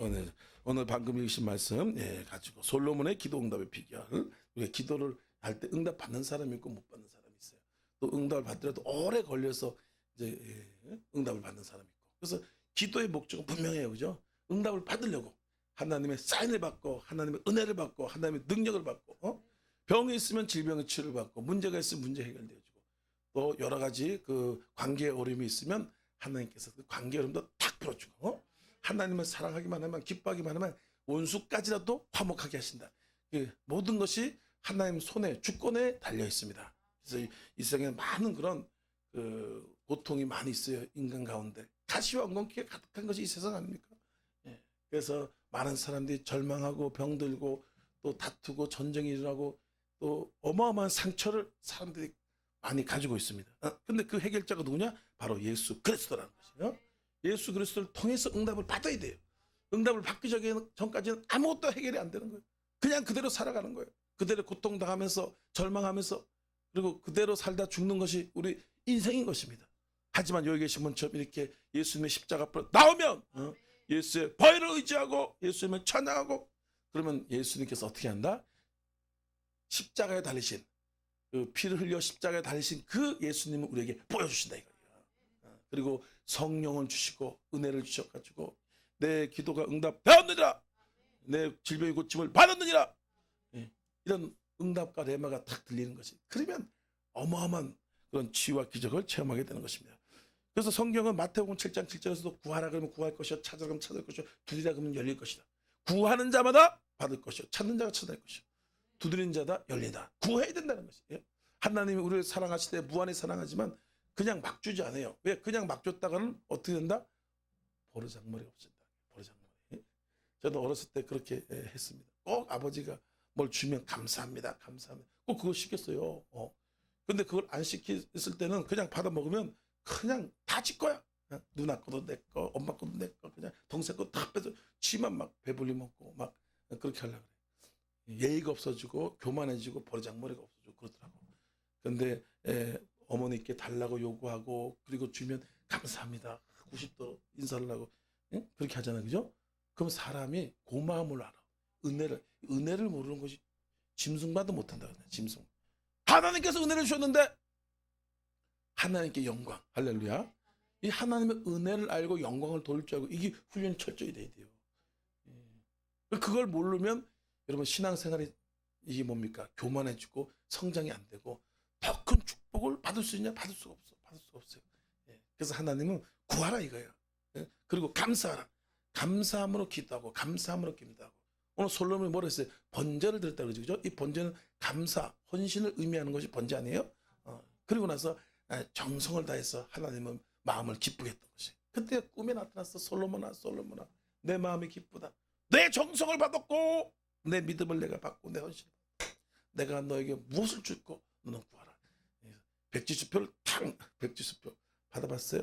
오늘 방금 읽으신 말씀 가지고 솔로몬의 기도 응답의 비결. 우리가 기도를 할 때 응답 받는 사람이 있고 못 받는 사람이 있어요. 또 응답을 받더라도 오래 걸려서 이제 응답을 받는 사람이 있고. 그래서 기도의 목적은 분명해요, 그죠? 응답을 받으려고 하나님의 사인을 받고 하나님의 은혜를 받고 하나님의 능력을 받고 병이 있으면 질병의 치료를 받고 문제가 있으면 문제 해결되어지고 또 여러 가지 그 관계에 어려움이 있으면 하나님께서 그 관계 어려움도 탁 풀어주고 하나님을 사랑하기만 하면 기뻐하기만 하면 원수까지라도 화목하게 하신다. 모든 것이 하나님 손에 주권에 달려 있습니다. 그래서 이 세상에 많은 그런 고통이 많이 있어요. 인간 가운데 가시와 엉겅퀴가 가득한 것이 이 세상 아닙니까? 그래서 많은 사람들이 절망하고 병들고 또 다투고 전쟁이 일어나고 또 어마어마한 상처를 사람들이 많이 가지고 있습니다. 근데 그 해결자가 누구냐? 바로 예수 그리스도라는 것이에요. 예수 그리스도를 통해서 응답을 받아야 돼요. 응답을 받기 전까지는 아무것도 해결이 안 되는 거예요. 그냥 그대로 살아가는 거예요. 그대로 고통당하면서 절망하면서 그리고 그대로 살다 죽는 것이 우리 인생인 것입니다. 하지만 여기 계신 분처럼 이렇게 예수님의 십자가 앞으로 나오면 예수의 보혈을 의지하고 예수님을 찬양하고 그러면 예수님께서 어떻게 한다? 십자가에 달리신 그 피를 흘려 십자가에 달리신 그 예수님을 우리에게 보여주신다 이거예요. 그리고 성령을 주시고 은혜를 주셔가지고 내 기도가 응답되었느니라, 내 질병의 고침을 받았느니라, 이런 응답과 레마가 탁 들리는 것이 그러면 어마어마한 그런 치유와 기적을 체험하게 되는 것입니다. 그래서 성경은 마태복음 7장 7절에서도 구하라 그러면 구할 것이요 찾으라 그러면 찾을 것이요 두드리라 그러면 열릴 것이다. 구하는 자마다 받을 것이요 찾는 자가 찾을 것이요 두드리는 자다 열리다. 구해야 된다는 것이에요. 하나님이 우리를 사랑하실 때 무한히 사랑하지만 그냥 막 주지 않아요. 왜? 그냥 막 줬다가는 어떻게 된다? 버르장머리 없앤다. 버르장머리. 저도 어렸을 때 그렇게 했습니다. 꼭 아버지가 뭘 주면 감사합니다. 감사합니다. 꼭 그거 시켰어요. 근데 그걸 안 시켰을 때는 그냥 받아 먹으면 그냥 다 지 거야. 누나 거도 내 거, 엄마 거도 내 거, 그냥 동생 거 다 빼서 지만 막 배불리 먹고 막 그렇게 하려고 그래. 예의가 없어지고 교만해지고 버르장머리가 없어지고 그러더라고. 근데 어머니께 달라고 요구하고 그리고 주면 감사합니다. 90도 인사를 하고 그렇게 하잖아요. 그죠? 그럼 사람이 고마움을 알아. 은혜를 모르는 것이 짐승과도 못한다. 짐승. 하나님께서 은혜를 주셨는데 하나님께 영광. 할렐루야. 이 하나님의 은혜를 알고 영광을 돌릴 줄 알고 이게 훈련이 철저히 돼야 돼요. 그걸 모르면 여러분 신앙생활이 이게 뭡니까? 교만해지고 성장이 안 되고 더 큰 축복을 받을 수 있냐? 받을 수가 없어. 받을 수가 없어요. 그래서 하나님은 구하라 이거야. 그리고 감사하라. 감사함으로 기도하고 감사함으로 기도하고. 오늘 솔로몬이 뭐라 했어요? 번제를 드렸다 그러죠. 그죠? 이 번제는 감사, 헌신을 의미하는 것이 번제 아니에요? 그리고 나서 정성을 다해서 하나님은 마음을 기쁘게 했던 것이. 그때 꿈에 나타났어. 솔로몬아 내 마음이 기쁘다. 내 정성을 받았고 내 믿음을 내가 받고 내 헌신을 받고 내가 너에게 무엇을 줄고 너는 구하라. 백지수표를 백지수표 받아봤어요?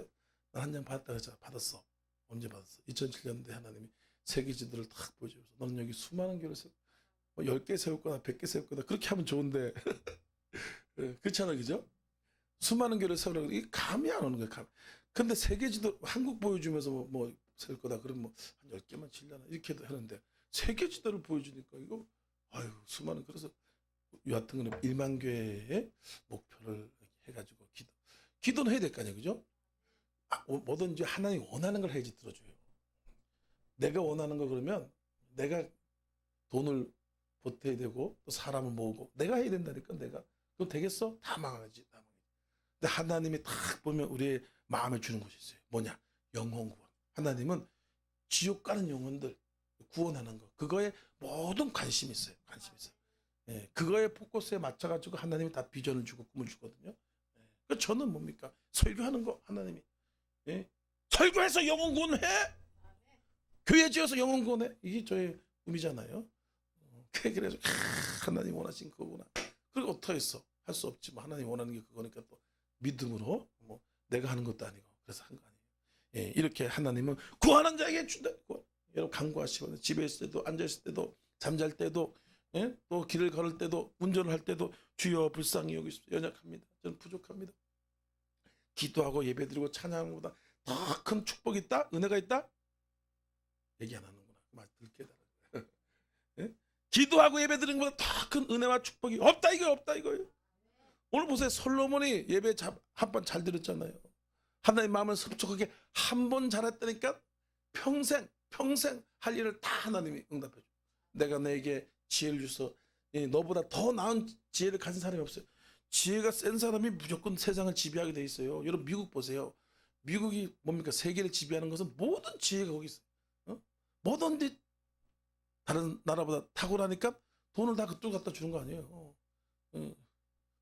난 한 장 받았다 그랬잖아. 받았어. 언제 받았어? 2007년도에 하나님이 세계지도를 탁 보여주면서 너는 여기 수많은 교회를 10개 세울 거다 100개 세울 거다 그렇게 하면 좋은데 그렇잖아 그죠? 수많은 교회를 세우라고 이게 감이 안 오는 거야. 감. 근데 세계지도 한국 보여주면서 뭐 세울 거다 그러면 뭐 한 10개만 칠려나 이렇게 하는데 세계지도를 보여주니까 이거 아유 수많은 그래서 여하튼 그럼 1만 교회의 목표를 해가지고 기도는 해야 될 거 아니에요 그죠? 뭐든지 하나님 원하는 걸 해야지 들어줘요. 내가 원하는 거 그러면 내가 돈을 보태야 되고 또 사람을 모으고 내가 해야 된다니까 내가 그럼 되겠어? 다 망하지. 근데 하나님이 딱 보면 우리의 마음에 주는 것이 있어요. 뭐냐? 영혼 구원. 하나님은 지옥 가는 영혼들 구원하는 거 그거에 모든 관심이 있어요. 그거에 포커스에 맞춰가지고 하나님이 다 비전을 주고 꿈을 주거든요. 저는 뭡니까? 설교하는 거 하나님이 설교해서 영혼 구원해? 교회 지어서 영혼 구원해? 이게 저의 꿈이잖아요. 그래서 하나님 원하신 그거구나. 그리고 어떻게 했어? 할 수 없지. 뭐 하나님 원하는 게 그거니까 또 믿음으로 뭐 내가 하는 것도 아니고 그래서 한 거 아니에요. 이렇게 하나님은 구하는 자에게 준다. 여러분 간구하시거든요. 집에 있을 때도 앉아 있을 때도 잠잘 때도 또 길을 걸을 때도 운전을 할 때도 주여 불쌍히 여기십시오. 연약합니다. 저는 부족합니다. 기도하고 예배드리고 찬양하는 것보다 더 큰 축복이 있다? 은혜가 있다? 얘기 안 하는구나. 덜 깨달아요. 예? 기도하고 예배드리는 것보다 더 큰 은혜와 축복이 없다 이거예요. 없다 이거예요. 오늘 보세요. 솔로몬이 예배 한 번 잘 들었잖아요. 하나님 마음을 섭족하게 한 번 잘했다니까 평생 할 일을 다 하나님이 응답해 줘. 내가 너에게 지혜를 주서 너보다 더 나은 지혜를 가진 사람이 없어요. 지혜가 센 사람이 무조건 세상을 지배하게 돼 있어요. 여러분 미국 보세요. 미국이 뭡니까? 세계를 지배하는 것은 모든 지혜가 거기 있어요. 뭐든지 다른 나라보다 탁월하니까 돈을 다 그쪽 갖다 주는 거 아니에요.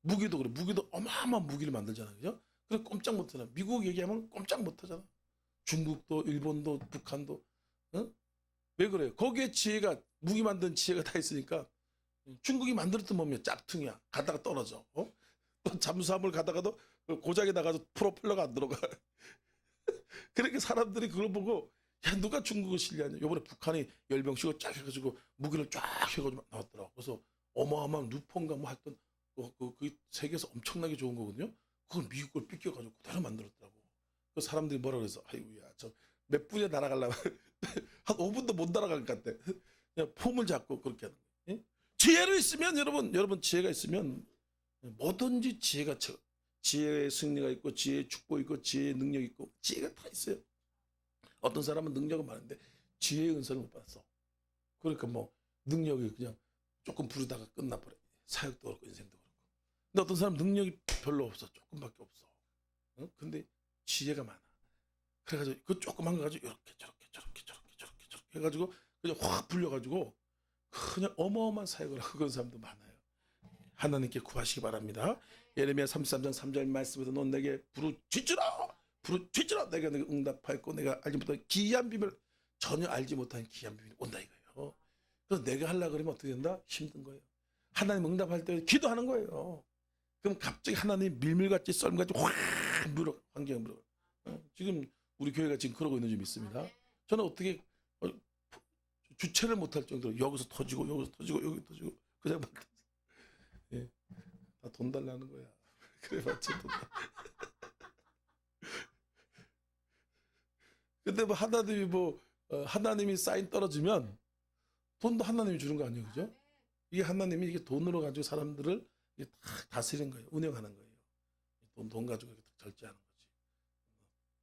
무기도 그래. 무기도 어마어마한 무기를 만들잖아요. 그죠? 그래 꼼짝 못하잖아. 미국 얘기하면 꼼짝 못하잖아. 중국도 일본도 북한도. 왜 그래요? 거기에 지혜가 무기 만든 지혜가 다 있으니까 중국이 만들었던 뭡니까? 짝퉁이야. 가다가 떨어져. 또 잠수함을 가다가도 고장이 나가서 프로펠러가 안 들어가. 그렇게 사람들이 그걸 보고 야 누가 중국을 신뢰하냐. 요번에 북한이 열병식을 쫙 해가지고 무기를 쫙 해가지고 나왔더라고. 그래서 어마어마한 루폰가 뭐 하여튼 그 세계에서 엄청나게 좋은 거거든요. 그걸 미국 걸 삐껴가지고 그대로 만들었더라고. 그 사람들이 뭐라 그래서 아이고야 저 몇 분이나 날아가려면 한 5분도 못 날아갈 것 같아. 그냥 폼을 잡고 그렇게 하는 거예요. 지혜를 있으면 여러분 지혜가 있으면 뭐든지 지혜의 승리가 있고 지혜의 축복이 있고 지혜의 능력이 있고 지혜가 다 있어요. 어떤 사람은 능력은 많은데 지혜의 은사를 못 받았어. 그러니까 뭐 능력이 그냥 조금 부르다가 끝나버려. 사역도 그렇고 인생도 그렇고. 근데 어떤 사람 능력이 별로 없어. 조금밖에 없어. 근데 지혜가 많아. 그래가지고 그 조그만 거 가지고 이렇게 저렇게 해가지고 그냥 확 불려가지고 그냥 어마어마한 사역을 하고 그런 사람도 많아요. 하나님께 구하시기 바랍니다. 예레미야 33장 3절 말씀에서 넌 내게 부르짖으라 내가 내게 응답하였고 내가 알지 못한 기이한 비밀 전혀 알지 못한 기이한 비밀이 온다 이거예요. 그래서 내가 하려고 그러면 어떻게 된다? 힘든 거예요. 하나님 응답할 때 기도하는 거예요. 그럼 갑자기 하나님 밀물같이 썰물같이 확 물어 환경을 물어. 지금 우리 교회가 지금 그러고 있는 줄 믿습니다. 저는 어떻게 주체를 못할 정도로 여기서 터지고 여기 터지고 그냥 막 예, 다 돈 달라는 거야. 그래봤자 돈. 근데 뭐 하나님이 사인 떨어지면 돈도 하나님이 주는 거 아니에요, 그죠? 이게 하나님이 이게 돈으로 가지고 사람들을 이게 다 다스리는 거예요, 운영하는 거예요. 돈 가지고 이렇게 절제하는 거지.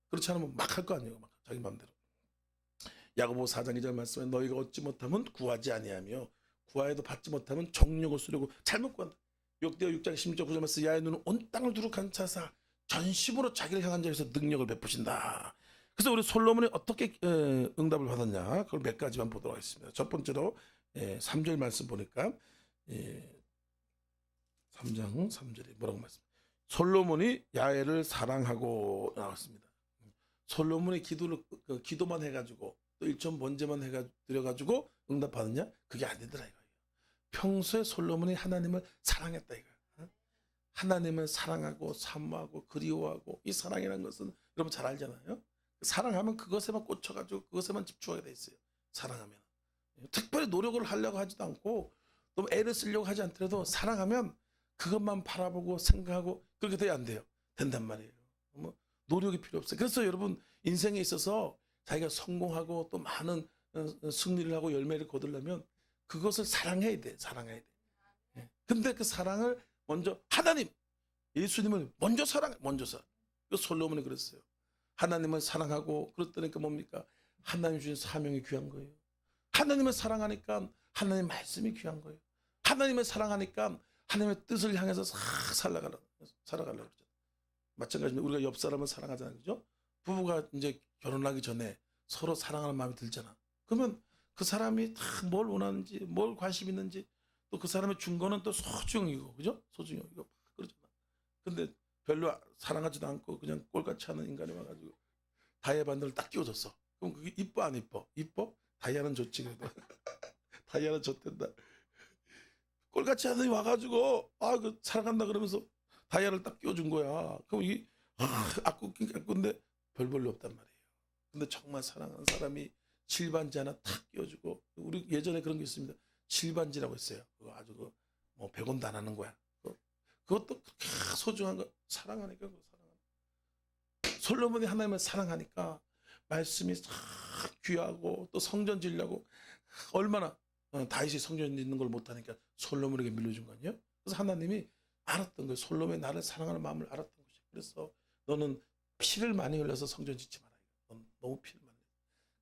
그렇지 않으면 막 할 거 아니에요, 막 자기 마음대로. 야고보 4장 2절 말씀에 너희가 얻지 못하면 구하지 아니하며 구하여도 받지 못하면 정욕을 쓰려고 잘못 구한다. 역대하 6장 16절 9절 말씀 야의 눈은 온 땅을 두루 관찰하사 전심으로 자기를 향한 자에서 능력을 베푸신다. 그래서 우리 솔로몬이 어떻게 응답을 받았냐 그걸 몇 가지만 보도록 하겠습니다. 첫 번째로 3절 말씀 보니까 3장 3절에 뭐라고 말씀? 솔로몬이 야훼를 사랑하고 나왔습니다. 솔로몬이 기도만 해가지고 또 일천 번제만 드려가지고 응답받느냐? 그게 아니더라 이거예요. 평소에 솔로몬이 하나님을 사랑했다 이거예요. 하나님을 사랑하고 사모하고 그리워하고 이 사랑이라는 것은 여러분 잘 알잖아요. 사랑하면 그것에만 꽂혀가지고 그것에만 집중하게 돼 있어요. 사랑하면 특별히 노력을 하려고 하지도 않고 또 애를 쓰려고 하지 않더라도 사랑하면 그것만 바라보고 생각하고 그렇게 돼야 안 돼요. 된단 말이에요. 뭐 노력이 필요 없어요. 그래서 여러분 인생에 있어서 자기가 성공하고 또 많은 승리를 하고 열매를 거두려면 그것을 사랑해야 돼. 사랑해야 돼. 근데 그 사랑을 먼저 하나님, 예수님을 먼저 사랑해. 먼저 사랑. 그 솔로몬이 그랬어요. 하나님을 사랑하고 그랬다니까 뭡니까? 하나님 주신 사명이 귀한 거예요. 하나님을 사랑하니까 하나님의 말씀이 귀한 거예요. 하나님을 사랑하니까 하나님의 뜻을 향해서 살아가려고 그러죠. 마찬가지로 우리가 옆 사람을 사랑하잖아요. 그죠? 부부가 이제 결혼하기 전에 서로 사랑하는 마음이 들잖아. 그러면 그 사람이 다 뭘 원하는지, 뭘 관심 있는지, 또 그 사람의 준 거는 또 소중이고, 그죠? 소중이고, 그러잖아. 근데 별로 사랑하지도 않고 그냥 꼴같이 하는 인간이 와가지고 다이아 반들을 딱 끼워줬어. 그럼 그게 이뻐 안 이뻐? 이뻐? 다이아는 좋지 그래도. 다이아는 좋댄다. 꼴같이 하더니 와가지고 그 사랑한다 그러면서 다이아를 딱 끼워준 거야. 그럼 이게 아ቁ인데 별 볼일 없단 말이에요. 근데 정말 사랑하는 사람이 실반지 하나 탁 끼워주고 우리 예전에 그런 게 있습니다. 실반지라고 했어요. 그거 아주 뭐 100원도 안 하는 거야. 그것도 그렇게 소중한 거 사랑하니까 솔로몬이 하나님을 사랑하니까 말씀이 참 귀하고 또 성전 지으려고 얼마나 다윗이 성전 짓는 걸 못하니까 솔로몬에게 밀려준 거 아니에요? 그래서 하나님이 알았던 거예요. 솔로몬이 나를 사랑하는 마음을 알았던 것이. 그래서 너는 피를 많이 흘려서 성전 짓지 마라. 넌 너무 피를 많이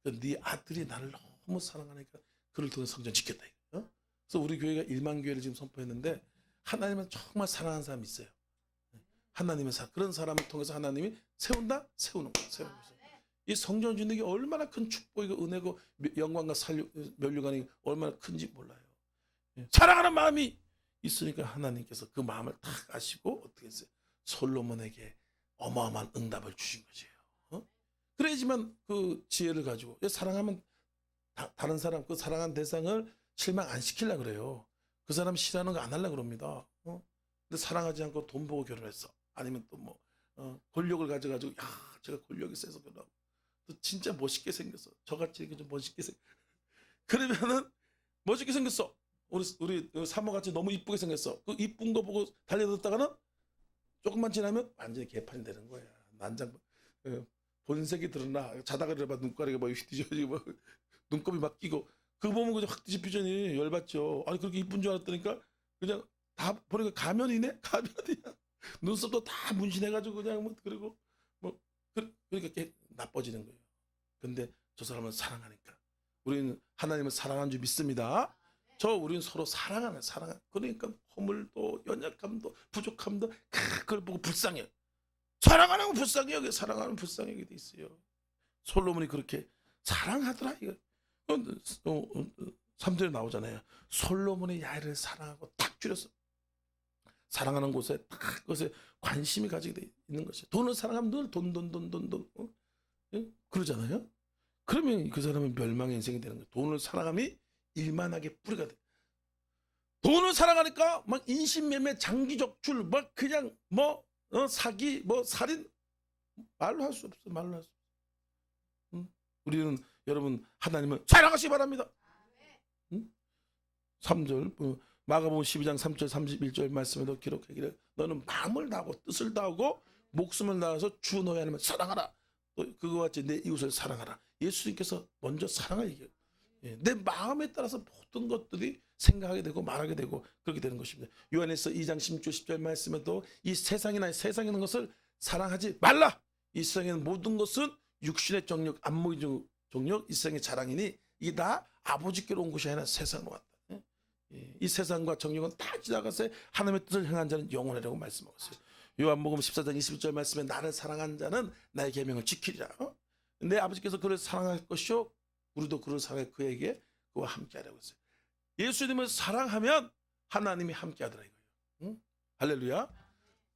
흘려. 네 아들이 나를 너무 사랑하니까 그를 통해 성전 짓겠다. 그래서 우리 교회가 1만 교회를 지금 선포했는데 하나님은 정말 사랑하는 사람이 있어요. 하나님의 그런 사람을 통해서 하나님이 세운다? 세우는 거예요. 세우는 거죠. 이 성전 짓는 게 얼마나 큰 축복이고 은혜고 영광과 면류관이 얼마나 큰지 몰라요. 사랑하는 마음이 있으니까 하나님께서 그 마음을 딱 아시고 어떻게 했어요? 솔로몬에게 어마어마한 응답을 주신 것이에요. 그래야지만 그 지혜를 가지고 사랑하면 다른 사람 그 사랑한 대상을 실망 안 시키려고 그래요. 그 사람 싫어하는 거 안 하려고 그럽니다. 근데 사랑하지 않고 돈 보고 결혼했어. 아니면 또 뭐 권력을 가져가지고 야 제가 권력이 세서 결혼하고 또 진짜 멋있게 생겼어. 저같이 이렇게 좀 멋있게 그러면은 멋있게 생겼어. 우리 사모같이 너무 이쁘게 생겼어. 그 이쁜 거 보고 달려들었다가는 조금만 지나면 완전히 개판이 되는 거야. 난장 본색이 드러나. 자다가 일어나 눈가리가 막 뒤집어지고 막 눈곱이 막 끼고 그거 보면 그냥 확 뒤집히더니 열받죠. 아니 그렇게 이쁜 줄 알았더니까 그냥 다 보니까 가면이네. 가면이야. 눈썹도 다 문신해가지고 그냥 뭐 그리고 뭐 그러니까 나빠지는 거예요. 근데 저 사람은 사랑하니까 우리는 하나님을 사랑하는 줄 믿습니다. 우리는 서로 사랑하는 그러니까 허물도 연약함도 부족함도 그걸 보고 불쌍해. 사랑하는 건 불쌍해요. 사랑하는 불쌍하게 돼 있어요. 솔로몬이 그렇게 사랑하더라. 이거 3절에 나오잖아요. 솔로몬의 야훼를 사랑하고 딱 줄였어. 사랑하는 곳에 딱 그것에 관심이 가지게 돼 있는 것이. 돈을 사랑하면 늘 돈. 그러잖아요. 그러면 그 사람은 멸망의 인생이 되는 거예요. 돈을 사랑함이 일만하게 뿌리가 돼. 돈을 사랑하니까 막 인신매매, 장기적출, 막 그냥 뭐 사기, 뭐 살인 말로 할 수 없어. 말로 할 수 없어. 우리는 여러분 하나님을 사랑하시기 바랍니다. 3절 마가복음 12장 3절 31절 말씀에도 기록하기를 너는 마음을 다하고 뜻을 다하고 목숨을 다해서 주 너의 하나님을 사랑하라. 또 그와 같이 내 이웃을 사랑하라. 예수님께서 먼저 사랑을 얘기해요. 내 마음에 따라서 모든 것들이 생각하게 되고 말하게 되고 그렇게 되는 것입니다. 요한에서 2장 16절 10절 말씀에도 이 세상에 있는 것을 사랑하지 말라. 이 세상에 있는 모든 것은 육신의 정욕, 안목의 정욕, 이 세상의 자랑이니 이게 다 아버지께로 온 것이 아니라 세상으로 왔다. 이 세상과 정욕은 다 지나가서 하나님의 뜻을 행한 자는 영원하라고 말씀하고 있어요. 요한복음 14장 21절 말씀에 나를 사랑한 자는 나의 계명을 지키리라. 내 아버지께서 그를 사랑할 것이요 우리도 그를 사랑해 그에게 그와 함께하라고 했어요. 예수님을 사랑하면 하나님이 함께하더라 이거예요. 할렐루야.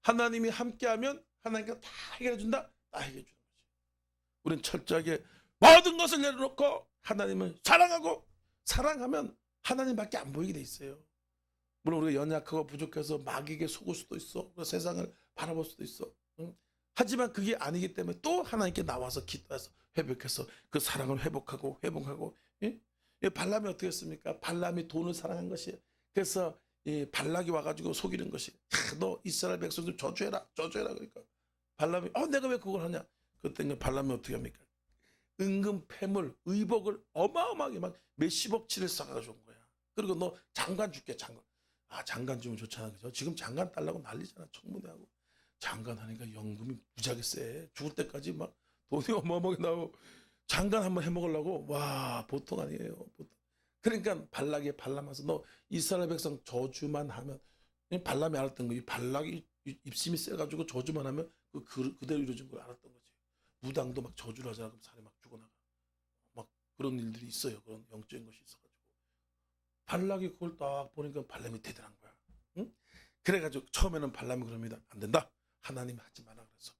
하나님이 함께하면 하나님께서 다 해결해 준다. 다 해결해 주는 거지. 우리는 철저하게 모든 것을 내려놓고 하나님을 사랑하고 사랑하면 하나님밖에 안 보이게 돼 있어요. 물론 우리가 연약하고 부족해서 마귀에게 속을 수도 있어. 세상을 바라볼 수도 있어. 하지만 그게 아니기 때문에 또 하나님께 나와서 기도해서 회복해서 그 사랑을 회복하고 예? 발람이 어떻게 했습니까? 발람이 돈을 사랑한 것이에요. 그래서 발락이 와가지고 속이는 것이 너 이스라엘 백성들 저주해라 그러니까 발람이 내가 왜 그걸 하냐? 그때 발람이 어떻게 합니까? 은금 패물 의복을 어마어마하게 막 몇십억치를 싸가지고 온 거야. 그리고 너 장관 줄게 장관. 장관 주면 좋잖아. 그죠? 지금 장관 달라고 난리잖아. 청문회하고. 장관 하니까 연금이 무지하게 세. 죽을 때까지 막 돈이 어마어마하게 나오고 장관 한번 해먹으려고 와 보통 아니에요. 보통. 그러니까 발락에 발람해서 너 이스라엘 백성 저주만 하면 발람이 알았던 거지. 발락이 입심이 세가지고 저주만 하면 그대로 이루어진 걸 알았던 거지. 무당도 막 저주를 하잖아. 그럼 사람이 막 죽어나가. 막 그런 일들이 있어요. 그런 영적인 것이 있어가지고. 발락이 그걸 딱 보니까 발람이 대단한 거야. 응? 그래가지고 처음에는 발람이 그럽니다. 안 된다. 하나님이 하지 마라 그랬어.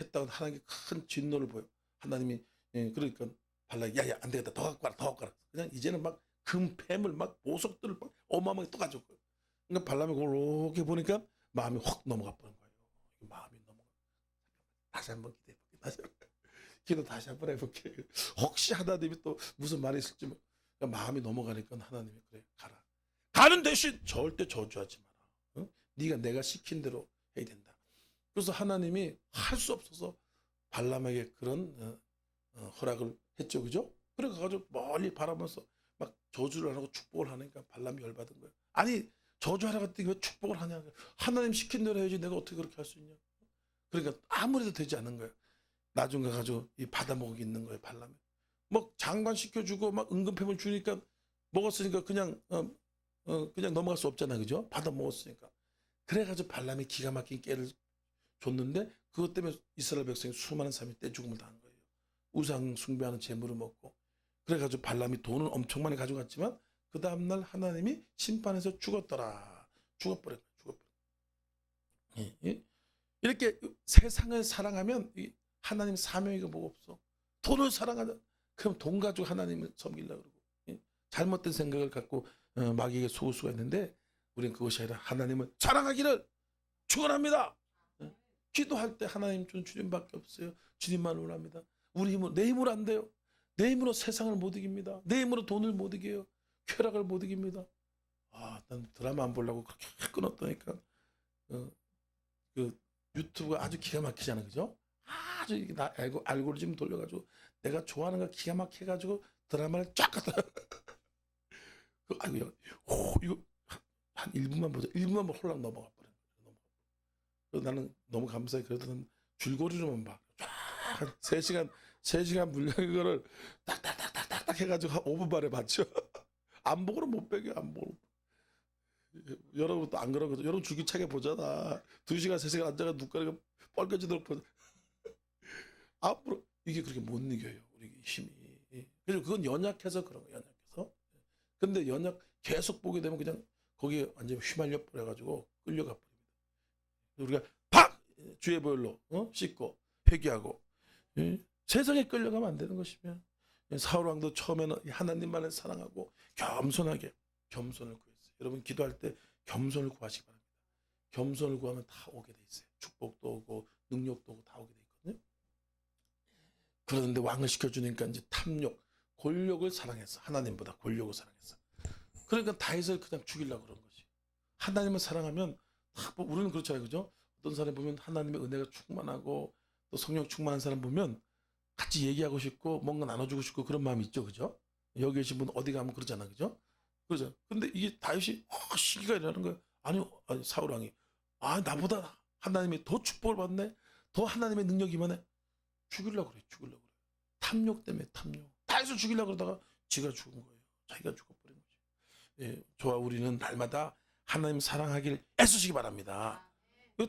했다가 하나님께 큰 진노를 보여. 하나님이 그러니까 발락이 야야 안 되겠다. 더 갖고 와라. 그냥 이제는 막 금패물 막 보석들을 막 어마어마하게 또 가져올 거예요. 그러니까 발람이 그렇게 보니까 마음이 확 넘어가 버린 거예요. 마음이 넘어가. 다시 한번 기도해볼게. 기도 다시 한번 해볼게. 혹시 하나님이 또 무슨 말이 있을지 그러니까 마음이 넘어가니까 하나님이 그래 가라. 가는 대신 절대 저주하지 마라. 응? 네가 내가 시킨 대로 해야 된다. 그래서 하나님이 할 수 없어서 발람에게 그런 허락을 했죠, 그죠? 그래 가지고 멀리 바라보면서 막 저주를 안 하고 축복을 하니까 발람이 열받은 거예요. 아니 저주하라 갔더니 왜 축복을 하냐. 하나님 시킨 대로 해야지 내가 어떻게 그렇게 할 수 있냐. 그러니까 아무래도 되지 않는 거예요. 나중에 가지고 이 받아먹이 있는 거예요. 발람이. 뭐 장관 시켜주고 막 은근패물 주니까 먹었으니까 그냥 넘어갈 수 없잖아. 그죠? 받아먹었으니까. 그래가지고 발람이 기가 막힌 깨를 줬는데 그것 때문에 이스라엘 백성이 수많은 사람이 떼죽음을 당한 거예요. 우상 숭배하는 재물을 먹고. 그래가지고 발람이 돈을 엄청 많이 가져갔지만 그 다음날 하나님이 심판해서 죽었더라. 죽어버렸어요. 예, 예. 이렇게 세상을 사랑하면 하나님 사명이가 뭐가 없어. 돈을 사랑하자. 그럼 돈 가지고 하나님을 섬기려고 그러고. 예? 잘못된 생각을 갖고 마귀에게 속을 수가 있는데 우리는 그것이 아니라 하나님을 사랑하기를 축원합니다. 예? 기도할 때 하나님 주님밖에 없어요. 주님만 원합니다. 우리 힘으로 내 힘으로 안 돼요. 내 힘으로 세상을 못 이깁니다. 내 힘으로 돈을 못 이겨요. 쾌락을 못 이깁니다. 난 드라마 안 보려고 그렇게 끊었다니까. 그 유튜브가 아주 기가 막히잖아, 그죠? 아주 이게 알고리즘 돌려가지고 내가 좋아하는 거 기가 막혀가지고 드라마를 쫙 갖다. 아이고, 이거 한 1분만 보자. 1분만 보면 홀랑 넘어가 버려. 그래서 나는 너무 감사해. 그래도 난 줄거리로만 봐. 쫙 3시간 분량 이거를 딱딱딱딱딱 해가지고 한 5분 만에 봤죠. 안 보고는 못 배겨, 안 보고. 여러분도 안 그러거든. 여러분 줄기차게 보잖아. 2시간, 3시간 앉아가 눈가리가 뻘개지도록 보자. 앞으로 이게 그렇게 못 이겨요. 우리 힘이. 그리고 그건 연약해서 그런 거예요. 연약해서. 근데 계속 보게 되면 그냥 거기에 완전히 휘말려 버려가지고 끌려가 버립니다. 우리가 팍! 주의 보혈로 씻고 회개하고 세상에 끌려가면 안 되는 것이며 사울 왕도 처음에는 하나님만을 사랑하고 겸손하게 겸손을 구했어요. 여러분 기도할 때 겸손을 구하시기 바랍니다. 겸손을 구하면 다 오게 돼 있어요. 축복도 오고 능력도 오고 다 오게 돼 있거든요. 그런데 왕을 시켜주니까 이제 탐욕, 권력을 사랑했어. 하나님보다 권력을 사랑했어. 그러니까 다윗을 그냥 죽이려고 그런 거지. 하나님을 사랑하면 우리는 그렇잖아요, 그죠? 어떤 사람 보면 하나님의 은혜가 충만하고 또 성령 충만한 사람 보면 같이 얘기하고 싶고 뭔가 나눠주고 싶고 그런 마음이 있죠, 그죠? 여기 계신 분 어디 가면 그러잖아, 그죠? 그죠? 근데 이게 다윗이 시기가 일어나는 거야. 아니 사울 왕이 나보다 하나님이 더 축복을 받네, 더 하나님의 능력이 임하네. 죽이려고 그래. 탐욕 때문에 탐욕. 다윗을 죽이려고 그러다가 지가 죽은 거예요. 자기가 죽어버린 거지. 예, 저와 우리는 날마다 하나님 사랑하길 애쓰시기 바랍니다.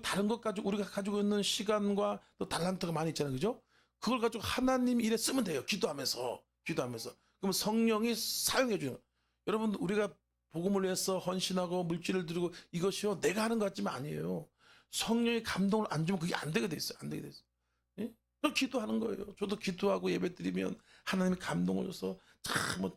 다른 것 가지고 우리가 가지고 있는 시간과 또 달란트가 많이 있잖아요, 그죠? 그걸 가지고 하나님 일에 쓰면 돼요. 기도하면서. 그러면 성령이 사용해 주는. 여러분 우리가 복음을 위해서 헌신하고 물질을 드리고 이것이요 내가 하는 것 같지만 아니에요. 성령의 감동을 안 주면 그게 안 되게 돼 있어요. 예? 또 기도하는 거예요. 저도 기도하고 예배 드리면 하나님이 감동을 줘서 참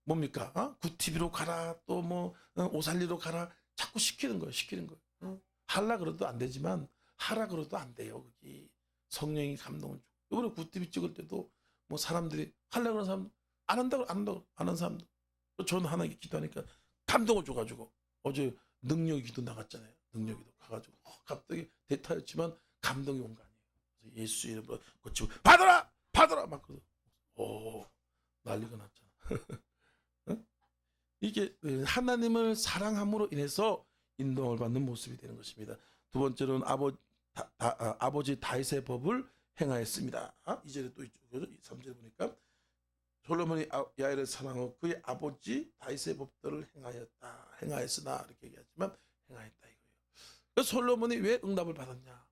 뭡니까? 구티비로 가라 또 오살리로 가라 자꾸 시키는 거예요. 하라 그래도 안 되지만 하라 그래도 안 돼요. 그게 성령이 감동을 주고. 이번에 구티비 찍을 때도 사람들이 하려고 하는 사람 안 한다고 안 하는 사람도 저는 하나님께 기도하니까 감동을 줘가지고 어제 능력의 기도 나갔잖아요. 능력의 기도 가가지고 갑자기 대타였지만 감동이 온 거 아니에요. 그래서 예수 이름으로 고치고 받아라 막 그러고 난리가 났잖아. 응? 이게 하나님을 사랑함으로 인해서 인도를 받는 모습이 되는 것입니다. 두 번째로는 아버지 다윗의 법을 행하였습니다. 2절에 또 있죠. 3절에 보니까 솔로몬이 야훼를 사랑하고 그의 아버지 다윗의 법들을 행하였으나 이렇게 얘기하지만 행하였다 이거예요. 그래서 솔로몬이 왜 응답을 받았냐?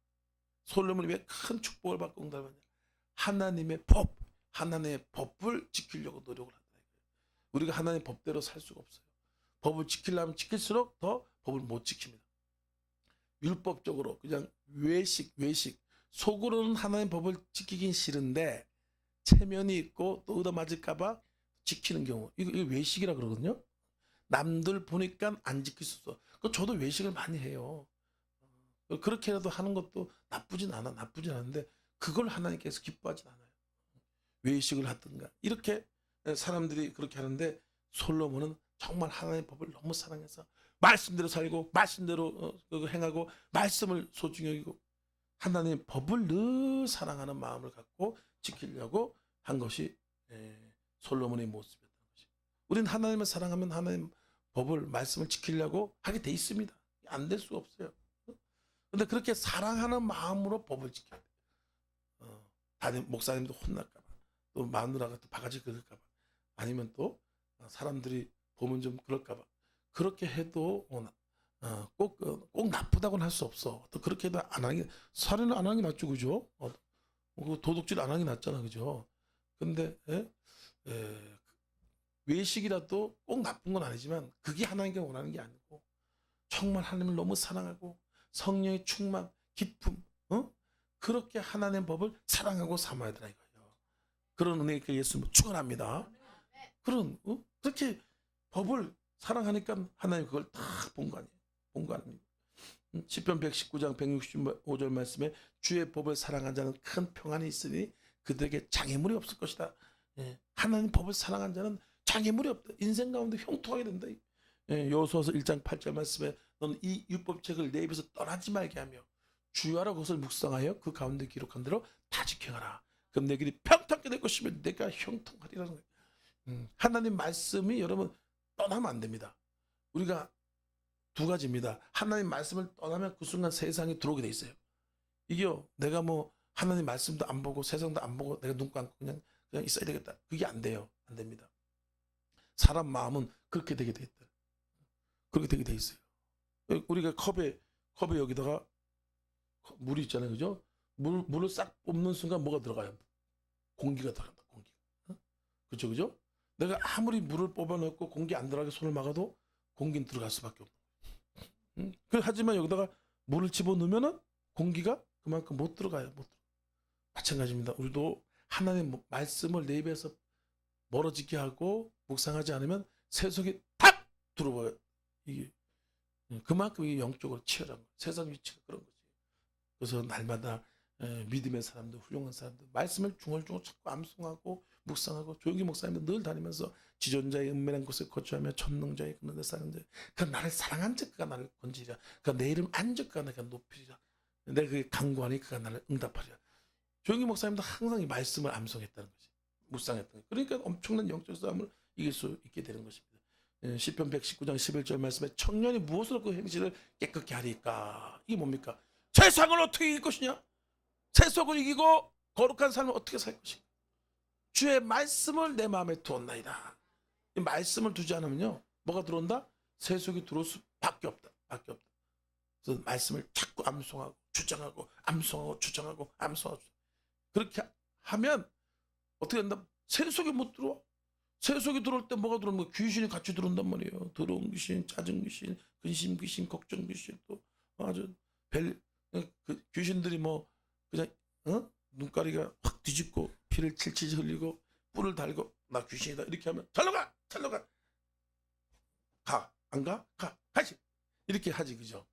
솔로몬이 왜 큰 축복을 받고 응답을 받냐? 하나님의 법을 지키려고 노력을 한다 이거예요. 우리가 하나님의 법대로 살 수가 없어요. 법을 지키려면 지킬수록 더 법을 못 지킵니다. 율법적으로 그냥 외식 속으로는 하나님의 법을 지키긴 싫은데 체면이 있고 또 얻어맞을까봐 지키는 경우 이거 외식이라 그러거든요. 남들 보니까 안 지킬 수 없어. 저도 외식을 많이 해요. 그렇게라도 하는 것도 나쁘진 않은데 그걸 하나님께서 기뻐하진 않아요. 외식을 하든가 이렇게 사람들이 그렇게 하는데 솔로몬은 정말 하나님의 법을 너무 사랑해서 말씀대로 살고 말씀대로 행하고 말씀을 소중히 여기고 하나님의 법을 늘 사랑하는 마음을 갖고 지키려고 한 것이 솔로몬의 모습이었던 것이. 우린 하나님을 사랑하면 하나님 법을 말씀을 지키려고 하게 돼 있습니다. 안 될 수가 없어요. 근데 그렇게 사랑하는 마음으로 법을 지켜야 돼요. 담임 목사님도 혼날까 봐, 또 마누라가 또 바가지 긁을까 봐, 아니면 또 사람들이 보면 좀 그럴까 봐. 그렇게 해도 꼭 나쁘다고는 할 수 없어. 또 그렇게 해도 안 하는 게, 살인을 안 하는 게 낫죠, 그죠? 도둑질 안 하는 게 낫잖아, 그죠? 근데 외식이라도 꼭 나쁜 건 아니지만 그게 하나님께 원하는 게 아니고, 정말 하나님을 너무 사랑하고 성령의 충만, 기쁨, 그렇게 하나님의 법을 사랑하고 삼아야 되나 이거예요. 그런 은혜가 예수님을 축원합니다. 그렇게 법을 사랑하니까 하나님 그걸 다 본 거 아니에요. 본 거 아닙니다. 시편 119장 165절 말씀에 주의 법을 사랑한 자는 큰 평안이 있으니 그들에게 장애물이 없을 것이다. 하나님 법을 사랑한 자는 장애물이 없다. 인생 가운데 형통하게 된다. 여호수아서 1장 8절 말씀에 너는 이 율법책을 내 입에서 떠나지 말게 하며 주야라 그것을 묵상하여 그 가운데 기록한 대로 다 지켜가라. 그럼 내 길이 평탄하게 될 것이며 내가 형통하리라는 거예요. 하나님 말씀이 여러분 떠나면 안 됩니다. 우리가 두 가지입니다. 하나님 말씀을 떠나면 그 순간 세상에 들어오게 돼 있어요. 이게요, 내가 뭐 하나님 말씀도 안 보고 세상도 안 보고 내가 눈 감고 그냥 있어야 되겠다. 그게 안 돼요. 안 됩니다. 사람 마음은 그렇게 되게 돼 있다. 그렇게 되게 돼 있어요. 우리가 컵에 여기다가 물이 있잖아요, 그죠? 물을 싹 뽑는 순간 뭐가 들어가요? 공기가 들어간다. 공기. 그렇죠, 그죠? 내가 아무리 물을 뽑아놓고 공기 안 들어가게 손을 막아도 공기는 들어갈 수밖에 없고. 하지만 여기다가 물을 집어넣으면은 공기가 그만큼 못 들어가요. 마찬가지입니다. 우리도 하나님의 말씀을 내 입에서 멀어지게 하고 묵상하지 않으면 세속이 탁 들어와요. 이게 그만큼 이 영적으로 치열한 거예요. 세상 위치가 그런 거지. 그래서 날마다 믿음의 사람들, 훌륭한 사람들 말씀을 중얼중얼 자꾸 암송하고 묵상하고, 조용히 목사님도 늘 다니면서 지존자의 은밀한 곳에 거주하며 천능자의 그런 데 사는 자, 그가 나를 사랑한 자 그가 나를 건지리라. 그가 내 이름 안적 그가 내가 높이리라. 내가 그게 간구하니 그가 나를 응답하리라. 조용히 목사님도 항상 이 말씀을 암송했다는 거지. 묵상했던 거지. 그러니까 엄청난 영적 싸움을 이길 수 있게 되는 것입니다. 시편 119장 11절 말씀에 청년이 무엇으로 그 행실을 깨끗게 하리까? 이게 뭡니까? 세상을 어떻게 이길 것이냐? 세속을 이기고 거룩한 삶을 어떻게 살 것인가? 주의 말씀을 내 마음에 두었나이다. 이 말씀을 두지 않으면요, 뭐가 들어온다? 세속이 들어올 수밖에 없다. 그래서 말씀을 자꾸 암송하고 주장하고 암송하고 주장하고 암송하고. 그렇게 하면 어떻게 된다? 세속이 못 들어와. 세속이 들어올 때 뭐가 들어오는 거야? 귀신이 같이 들어온단 말이에요. 더러운 귀신, 짜증 귀신, 근심 귀신, 걱정 귀신, 또 아주 그 귀신들이 뭐 그냥 눈가리가 확 뒤집고 피를 칠칠 흘리고 뿔을 달고 나 귀신이다 이렇게 하면 잘로 가 안 가? 가지 이렇게 하지, 그죠?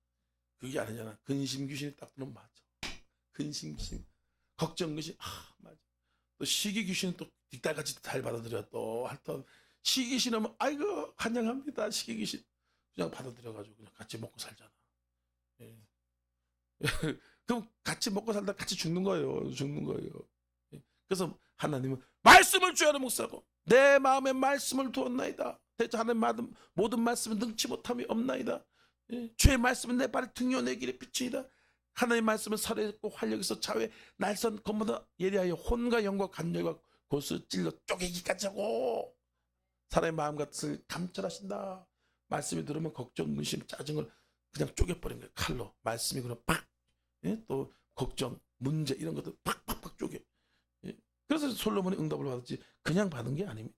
그게 아니잖아. 근심 귀신이 딱 들으면 맞아. 근심 귀신, 걱정 귀신, 맞아. 또 시기 귀신은 또 뒷달같이 잘 받아들여. 또 하여튼 시기 귀신 하면 아이고 환영합니다. 시기 귀신 그냥 받아들여가지고 그냥 같이 먹고 살잖아. 그럼 같이 먹고 살다 같이 죽는 거예요. 그래서 하나님은 말씀을 주야로 묵상하고 내 마음에 말씀을 두었나이다. 대체 하나님 모든 말씀은 능치 못함이 없나이다. 주의 말씀은 내 발의 등이요 내 길의 빛이다. 하나님의 말씀은 살아있고 활력에서 좌우에 날선 검보다 예리하여 혼과 영과 간절과 고수 찔러 쪼개기까지 하고 사람의 마음 같을 감찰하신다. 말씀이 들으면 걱정, 근심, 짜증을 그냥 쪼개버린 거예요. 칼로. 말씀이 그럼 팍. 또 걱정, 문제 이런 것도 팍팍팍 쪼개. 그래서 솔로몬이 응답을 받았지 그냥 받은 게 아닙니다.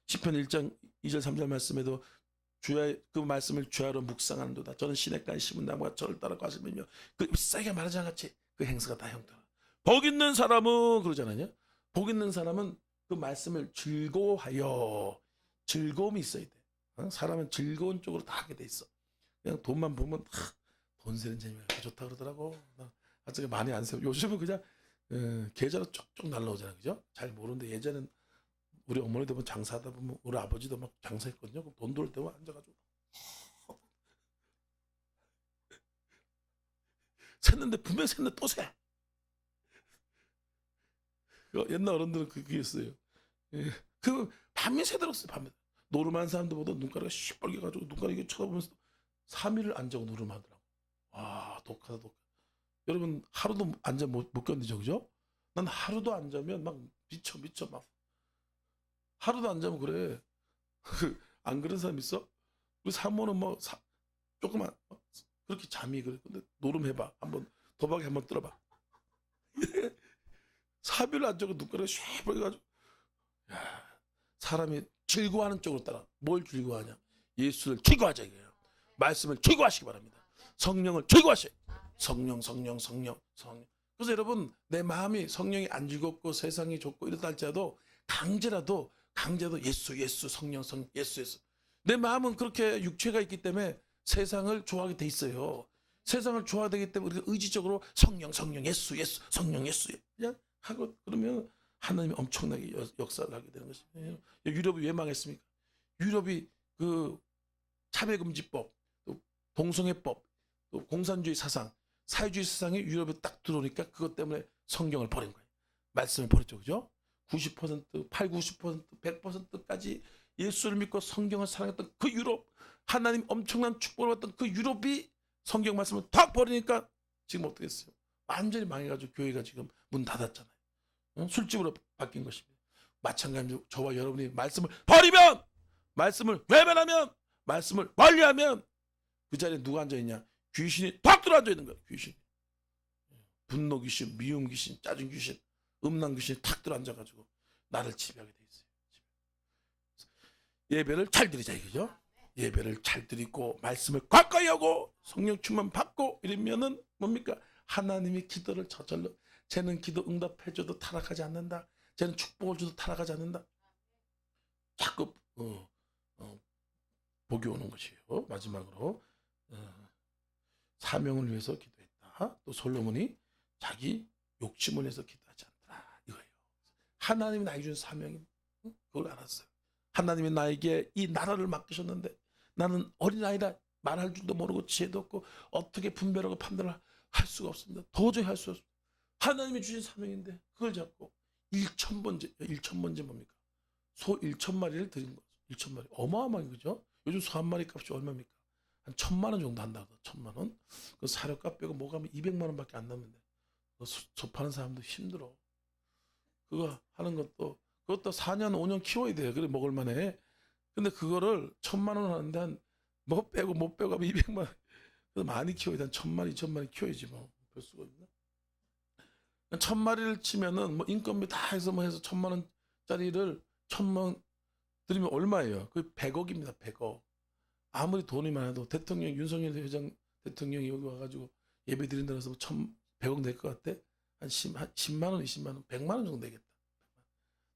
시편 1장 2절 3절 말씀에도 주의 그 말씀을 주야로 묵상하는도다. 저는 시냇가에 심은 나무가 저를 따라 가시면요. 그 잎사귀가 마르지 않같이 그 행사가 다 형통하라. 복 있는 사람은 그러잖아요. 복 있는 사람은 그 말씀을 즐거워하여, 즐거움이 있어야 돼. 사람은 즐거운 쪽으로 다 하게 돼 있어. 그냥 돈만 보면 돈 세는 재미가 좋다 그러더라고. 아직 많이 안 세워. 요즘은 그냥 계좌로 쪽쪽 날라오잖아요, 그죠? 잘 모르는데 예전엔 우리 어머니도 보면 장사하다 보면 우리 아버지도 막 장사했거든요. 돈 들어올 때만 앉아가지고 샜는데 분명 샜는데 또 세. 옛날 어른들은 그게 있어요. 그 밤이 새도록 써요. 밤에 노름한 사람들보다 눈가리가 시뻘개가지고 눈가리 쳐다보면서 3일을 안 자고 노름하더라고. 와, 독하다, 독. 여러분 하루도 안 자면 못 견디죠, 그죠? 난 하루도 안 자면 막 미쳐 막. 하루도 안 자면 그래. 안 그런 사람 있어? 우리 사모는 뭐 조금만 그렇게 잠이 그래. 근데 노름해봐. 한번 도박에 한번 들어봐. 3일 안 자고 눈가리가 시뻘개가지고. 야, 사람이 즐거워하는 쪽으로 따라. 뭘 즐거워하냐? 예수를 즐거워하자 이거예요. 말씀을 즐거워하시기 바랍니다. 성령을 즐거워하세요. 성령. 그래서 여러분 내 마음이 성령이 안 즐겁고 세상이 좋고 이렇다 할지라도 강제라도 예수 성령 예수. 내 마음은 그렇게 육체가 있기 때문에 세상을 좋아하게 돼 있어요. 세상을 좋아하기 때문에 우리가 의지적으로 성령 예수 성령 예수 그냥 하고 그러면 하나님이 엄청나게 역사를 하게 되는 것입니다. 유럽이 왜 망했습니까? 유럽이 그 차별금지법, 또 동성애법, 또 공산주의 사상, 사회주의 사상이 유럽에 딱 들어오니까 그것 때문에 성경을 버린 거예요. 말씀을 버렸죠. 그죠? 90%, 90%, 100%까지 예수를 믿고 성경을 사랑했던 그 유럽, 하나님 엄청난 축복을 받던 그 유럽이 성경 말씀을 다 버리니까 지금 어떻게 했어요? 완전히 망해가지고 교회가 지금 문 닫았잖아요. 술집으로 바뀐 것입니다. 마찬가지로 저와 여러분이 말씀을 버리면, 말씀을 외면하면, 말씀을 멀리하면 그 자리에 누가 앉아있냐? 귀신이 탁 들어 앉아있는 거야. 귀신. 분노 귀신, 미움 귀신, 짜증 귀신, 음란 귀신이 탁 들어 앉아가지고 나를 지배하게 돼 있어요. 예배를 잘 드리자 이거죠. 예배를 잘 드리고 말씀을 가까이 하고 성령 충만 받고 이러면은 뭡니까? 하나님이 기도를 저절로, 쟤는 기도 응답해줘도 타락하지 않는다. 쟤는 축복을 줘도 타락하지 않는다. 자꾸 복이 오는 것이에요. 마지막으로 사명을 위해서 기도했다. 또 솔로몬이 자기 욕심을 위해서 기도하지 않더라. 이거예요. 하나님이 나에게 준 사명이 그걸 알았어요. 하나님이 나에게 이 나라를 맡기셨는데 나는 어린아이라 말할 줄도 모르고 지혜도 없고 어떻게 분별하고 판단을 할 수가 없습니다. 도저히 할 수 없습니다. 하나님이 주신 사명인데 그걸 잡고 1,000번째 뭡니까? 소 1,000마리를 드린 거죠. 1,000마리. 어마어마한 거죠. 요즘 소 한 마리 값이 얼마입니까? 한 1,000만 원 정도 한다고. 1,000만 원. 그 사료값 빼고 뭐 가면 200만 원밖에 안 남는데 소 파는 사람도 힘들어. 그거 하는 것도 그것도 4년 5년 키워야 돼요. 그래 먹을 만해. 근데 그거를 1,000만 원 하는데 한 뭐 빼고 못 빼고 하면 200만 원. 그래서 많이 키워야 돼. 한 1,000마리 2,000마리 키워야지 뭐. 별 수가 있나? 1,000마리를 치면은 뭐 인건비 다 해서 뭐 해서 1,000만 원짜리를 1,000만 원 드리면 얼마예요? 그 100억입니다. 100억. 아무리 돈이 많아도 대통령 윤석열 회장 대통령이 여기 와가지고 예배 드린다 해서 1,100억 낼 것 같아? 한 10만 원, 20만 원, 100만 원 정도 되겠다.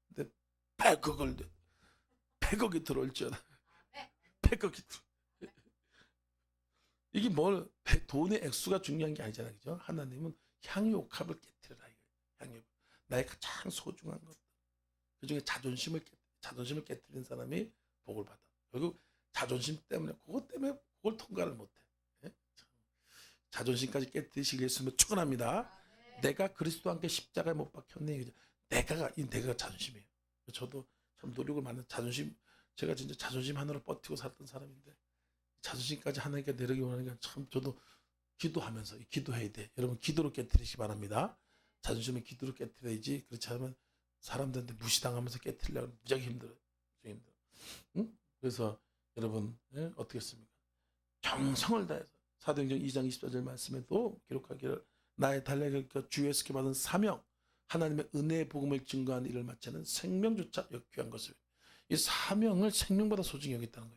근데 100억이 들어올 줄 알아. 100억이 들어. 이게 뭘 돈의 액수가 중요한 게 아니잖아, 그죠? 하나님은 향유옥합을 깨뜨려라. 향유. 나의 가장 소중한 것. 그 중에 자존심을 깨뜨린 사람이 복을 받아. 결국 자존심 때문에 그것 때문에 그걸 통과를 못해. 예? 자존심까지 깨뜨리시길 예수님을 축원합니다. 내가 그리스도와 함께 십자가에 못 박혔네. 내가가 자존심이에요. 저도 참 노력을 많이 자존심, 제가 진짜 자존심 하나로 버티고 살던 사람인데 자존심까지 하나님께 내리기 원하니까 참 저도 기도하면서 기도해야 돼. 여러분 기도로 깨뜨리시기 바랍니다. 자존심을 기도로 깨뜨려야지. 그렇지 않으면 사람들한테 무시당하면서 깨뜨리려면 무지하게 힘들어요. 응? 그래서 여러분 어떻게 했습니까? 정성을 다해서 사도행전 2장 24절 말씀에도 기록하기를 나의 달려갈 주에서 받은 사명, 하나님의 은혜의 복음을 증거하는 일을 마치는 생명조차 역귀한 것을, 이 사명을 생명보다 소중히 여겼다는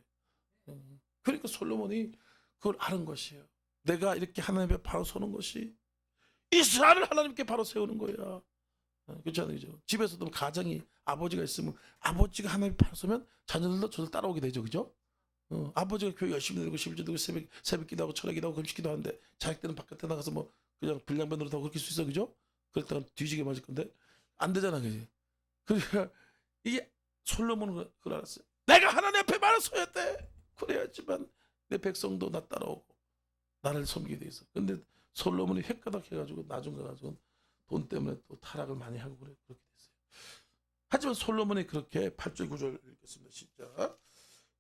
거예요. 그러니까 솔로몬이 그걸 아는 것이에요. 내가 이렇게 하나님 앞에 바로 서는 것이 이스라엘을 하나님께 바로 세우는 거야. 그렇지 않아요? 집에서도 가정이 아버지가 있으면 아버지가 하나님 바로 서면 자녀들도 저를 따라오게 되죠. 그죠? 아버지가 교회 열심히 들고 11조 들고 새벽 기도하고 철학 기도하고 금식 기도하는데 자식 때는 바깥에 나가서 뭐 그냥 불량배노릇 하고 그렇게 수 있어. 그죠? 그랬다가 뒤지게 맞을 건데 안 되잖아. 그지? 그러니까 이게 솔로몬은 그걸 알았어요. 내가 하나님 앞에 바로 서야 돼. 그래야지만 내 백성도 나 따라오고 나를 섬기게 돼 있어. 근데 솔로몬이 획가닥 해가지고 나중 가가지고 돈 때문에 또 타락을 많이 하고 그렇게 됐어요. 하지만 솔로몬이 그렇게 8절 9절 읽겠습니다. 시작.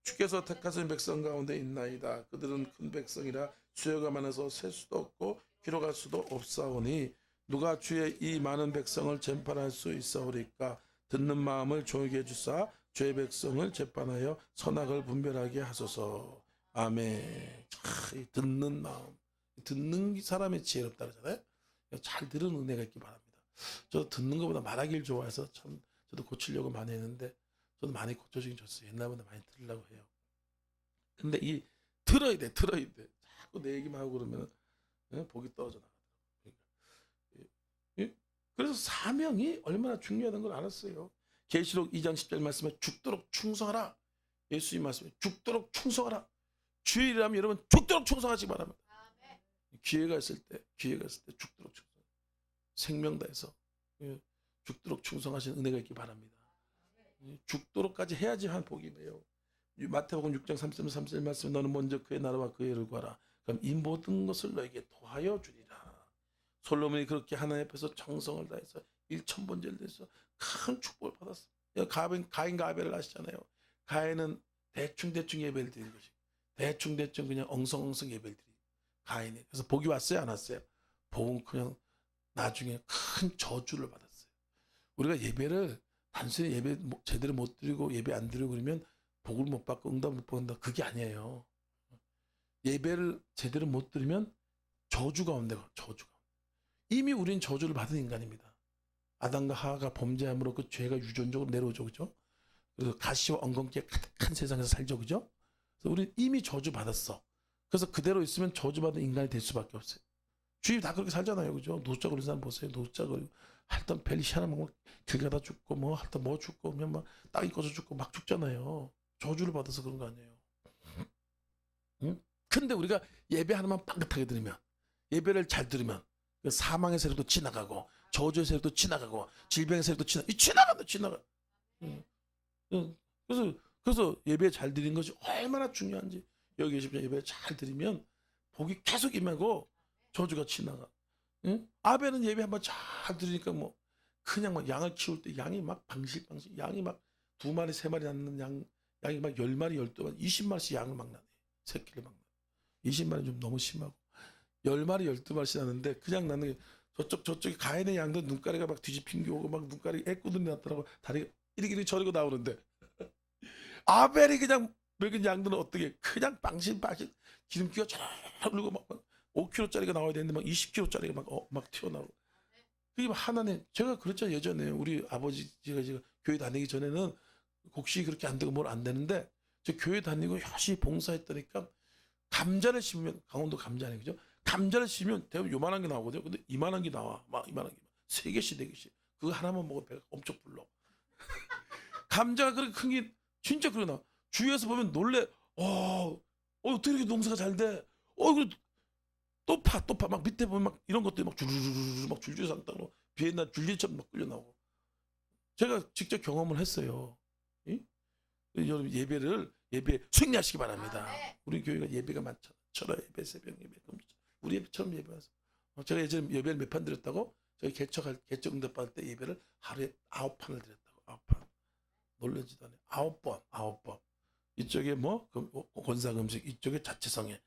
주께서 택하신 백성 가운데 있나이다. 그들은 큰 백성이라 수요가 많아서 셀 수도 없고 기록할 수도 없사오니 누가 주의 이 많은 백성을 재판할 수 있사오리까. 듣는 마음을 조용히 해주사 주의 백성을 재판하여 선악을 분별하게 하소서. 아멘. 이 듣는 마음, 듣는 사람이 지혜롭다 그러잖아요. 잘 들은 은혜가 있기 바랍니다. 저 듣는 것보다 말하기를 좋아해서 참 저도 고치려고 많이 했는데 저도 많이 고쳐지긴 좋았어요. 옛날보다 많이 들으려고 해요. 근데 이 들어야 돼. 자꾸 내 얘기만 하고 그러면 복이 떨어져 나가더라고요. 그래서 사명이 얼마나 중요하다는 걸 알았어요. 계시록 2장 10절 말씀에 죽도록 충성하라. 예수님 말씀에 죽도록 충성하라. 주일이라면 여러분 죽도록 충성하시기 바랍니다. 기회가 있을 때 죽도록 충성. 생명 다해서 죽도록 충성하신 은혜가 있기 바랍니다. 죽도록까지 해야지 한 복이에요. 마태복음 6장 33절 말씀 너는 먼저 그의 나라와 그의 의를 구하라. 그럼 이 모든 것을 너에게 더하여 주리라. 솔로몬이 그렇게 하나님 앞에서 정성을 다해서 1,000번제를 드려서 큰 축복을 받았어요. 가인과 아벨을 아시잖아요. 가인은 대충 예배를 드린 것이고 대충 그냥 엉성엉성 예배를 드린 가인이. 그래서 복이 왔어요, 안 왔어요? 복은 그냥 나중에 큰 저주를 받았어요. 우리가 예배를 단순히 예배 제대로 못 드리고 예배 안 드리고 그러면 복을 못 받고 응답 못 받는다, 그게 아니에요. 예배를 제대로 못 드리면 저주가 온대요. 저주가. 이미 우리는 저주를 받은 인간입니다. 아담과 하와가 범죄함으로 그 죄가 유전적으로 내려오죠, 그죠? 그래서 가시와 엉겅퀴에 가득한 세상에서 살죠, 그죠? 그래서 우리는 이미 저주 받았어. 그래서 그대로 있으면 저주받은 인간이 될 수밖에 없어요. 주위 다 그렇게 살잖아요, 그죠? 노숙자 걸린 사람 보세요. 노숙자 걸리고 하여튼 벨리 희한한 길 가다 죽고 뭐 하여튼 뭐 죽고 그냥 막 땅이 꺼져 죽고 막 죽잖아요. 저주를 받아서 그런 거 아니에요. 응? 근데 우리가 예배 하나만 빵긋하게 들으면, 예배를 잘 들으면 사망의 세력도 지나가고 저주의 세력도 지나가고 질병의 세력도 지나가. 응. 응. 그래서 예배 잘 드리는 것이 얼마나 중요한지 여기 계시면 예배 잘 드리면 복이 계속 임하고 저주가 지나가. 응? 아벨은 예배 한번 잘 드리니까 뭐 그냥 막 양을 키울 때 양이 막 방실방실, 양이 막 2마리 3마리 낳는 양이 막 10마리 12마리 20마리씩 양을 막 낳네. 새끼를 막 낳네. 20마리 좀 너무 심하고 10마리 12마리씩 낳는데 그냥 낳는 게 저쪽에 가인의 양들 눈가리가 막 뒤집힌 게 오고 막 눈가리 애꾸들이 났더라고. 다리가 이리기리 저리고 나오는데 아벨이 그냥 먹은 양들은 어떻게 그냥 방실방실 기름기가 잘 흐르고 막 5kg짜리가 나와야 되는데 막 20kg짜리가 막 튀어나오고. 그게 하나님, 제가 그랬죠 예전에 우리 아버지가 제가 교회 다니기 전에는 곡식이 그렇게 안 되고 뭘 안 되는데 저 교회 다니고 열심히 봉사했더니까 감자를 심으면, 강원도 감자 아니에요, 그죠? 감자를 심으면 대부분 요만한 게 나오거든요. 근데 이만한 게 나와. 막 이만한 게 3개씩 4개씩. 그거 하나만 먹어도 배가 엄청 불러. 감자가 그렇게 큰 게 진짜 그러나 주위에서 보면 놀래. 어떻게 이렇게 농사가 잘 돼? 또 파 막 밑에 보면 막 이런 것들이 막 줄줄줄 막 줄줄 산다고 비엔나 줄리처럼 막 끌려 나오고. 제가 직접 경험을 했어요. 예? 여러분 예배 승리하시기 바랍니다. 우리 교회가 예배가 많죠. 철야 예배, 새벽 예배, 우리 예배처럼 예배하세요. 제가 예전에 예배를 몇 판 드렸다고? 저희 개척 응답 받을 때 예배를 하루에 9판을 드렸다고. 9판. 놀라지도 않아요. 9번. 이쪽에 권사 음식, 이쪽에 자체성에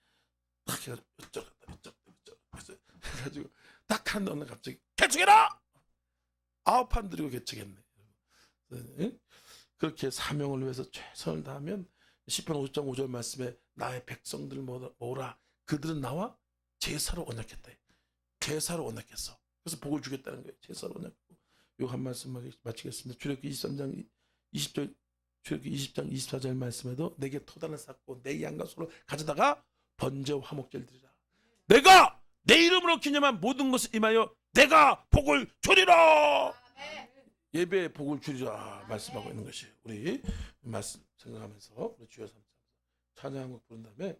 딱 해가지고 어쩌고 해가지고 딱 하는 어느 갑자기 개척해라! 9판 드리고 개척했네. 응? 그렇게 사명을 위해서 최선을 다하면 시편 50장 5절 말씀에 나의 백성들 모으라. 그들은 나와 제사로 언약했다. 제사로 언약했어. 그래서 복을 주겠다는 거예요. 제사로 언약했고. 요 한 말씀 마치겠습니다. 출애굽기 23장 20절, 출애굽기 20장 24절 말씀에도 내게 토단을 쌓고 내 양과 소를 가져다가 번제와 화목제를 드리라. 내가 내 이름으로 기념한 모든 것을 임하여 내가 복을 주리라. 예배에 복을 주리라 말씀하고 있는 것이 우리 말씀 생각하면서 우리 주여 삼자 찬양 한 곡 부른 다음에